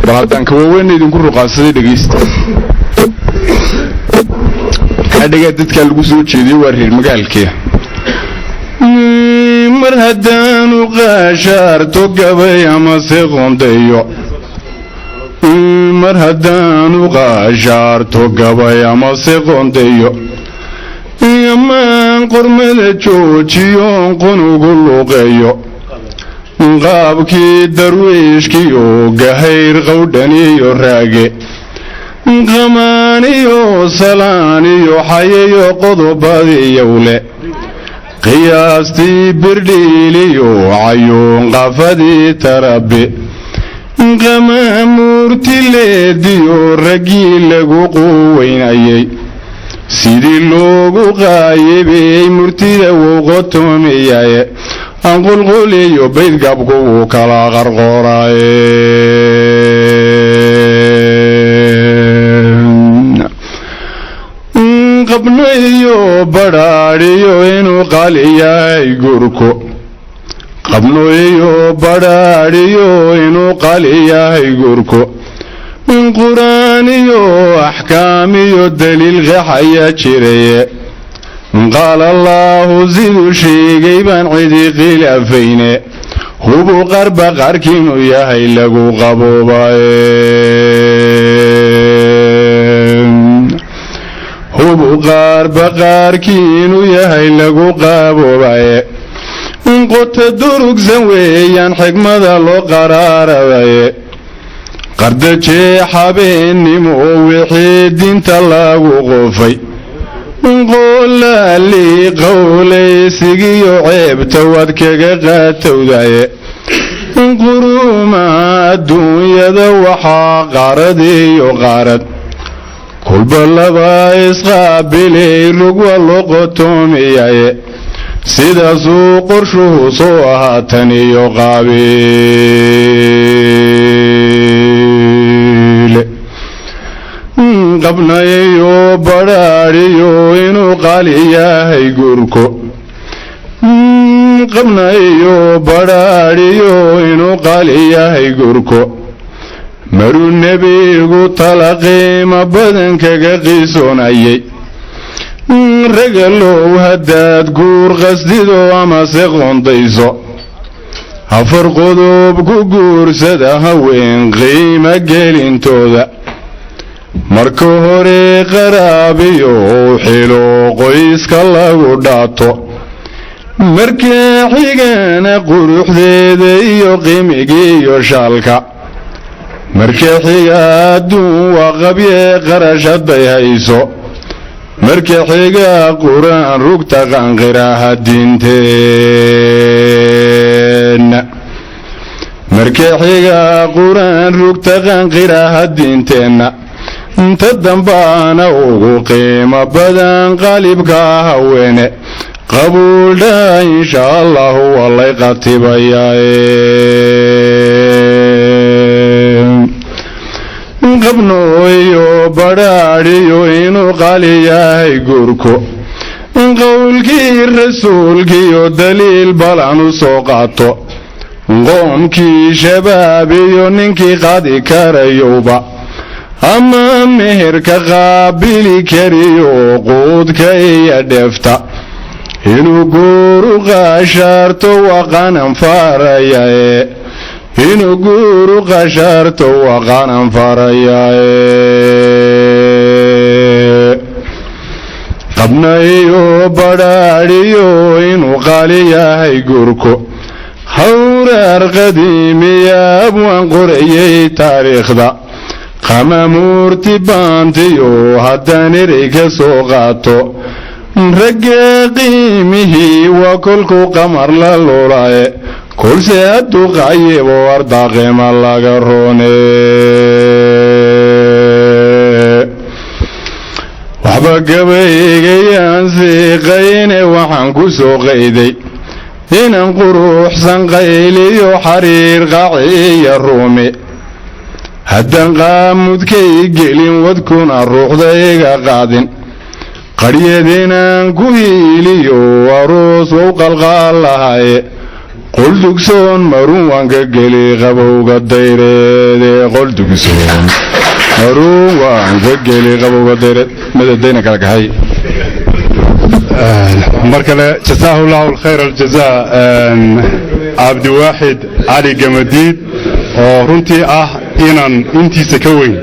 bahaltan ka weyn idinku ruqaasaday dhageysta hadhiga dadka lagu soo jeediyo waa reer magaalkii mar haddaanu qaashaarto gabay ama se qondayo mar haddaanu qaashaarto gabay ama se qondayo amaan qormada joojiyoon qonugu luqeeyo qaabkii darwiishkiyo gahayr qowdhaniyo raage qamaaniyo salaaniyo xayayo qodobadiyowle qiyaastii birdhiiliyo cayuun qafadii tarabe qamaamuurtileediyo raggii lagu quweynayay sidii loogu qaayibiyey murtida wuu qotomiyaye anqulquliyo baydgabku wuu kala qarqoraye qabnayo badhaadhiyo inuu qaali yahay gurko qabnayo badhaadhiyo inuu qaali yahay gurko quraaniyo axkaamiyo daliil qeexayaa jiraye qaala allaahu siduu sheegay baan cidi khilaafayne hubu qarba qaarkiinuu yahay lagu qaboobaye hubu qarba qaarkiinuu yahay lagu qaboobaye qota durugsan weeyaan xigmada loo qaraarabaye qardajee habeennimo wixii dinta lagu qofay qolaalii qowlaysigiyo ceebta waad kaga qaatowdaye quruma adduunyada waxaa qaradiyo qarad kulba laba isqaabilay rugwa loo qotoomiyaye sidaasuu qorshuhu soo ahaatan iyo qaabiile qabnayo badhaadhiyo inuu qaali yahay gurko qabnayo badhaadhiyo inuu qaali yahay gurko maruu nebigu tala qiimo badan kaga qiisoonayay ragalow haddaad guur qasdido amase qondayso afar qodob ku guursada haween qiimo gelintooda marka hore qaraabiyo xilo qoyska lagu dhaato marka xigana quruxdeeda iyo qiimigiiyo shaalka marka xiga adduun waa qabye qarashaday hayso marka xiga quraan rugta qanqiraha diinteenna marka xiga quraan rugta qanqiraha diinteenna inta dambaana ugu qiimo badan qalibka haweene qabuuldha insha allahu wallay qatibayaye qabnayo badhaadhiyo inuu qaali yahay gurko qowlkii rasuulkiiyo daliil balan u soo qaato qoomkii shabaab iyo ninkii qaadi karayowba ama meherka qaabili kariyo quudka iyo dheefta inuu guuru qaashaarto waqanan farayaye inuu guuru qashaarto waqanan farayaye qabnayo badhaadhiyo inuu qaali yahay gurko hawraar qadiimiya abwaan qorayay taariikhda qamamuurti baantiyo haddaan erey ka soo qaato ragga qiimihii waa kolku qamar la lulaye kolse hadduu qaayebo ardaaqima laga roone waxba gabaygayaan siiqayne waxaan ku soo qayday inaan quruxsan qayliyo xariir qaciya ruumi haddaan qaamudkay gelin wadkuna ruuxda iga qaadin qaryadinaan ku hiiliyo aroos wow qalqaal lahaye قل دكسون مروان كجلي غبوغ الديرد قل دكسون مروان كجلي غبوغ الديرد ماذا دينا كلك هاي مركله جزاه الله الخير الجزاء عبد الواحد علي جمديد runtii ah inaan intiisa ka weyn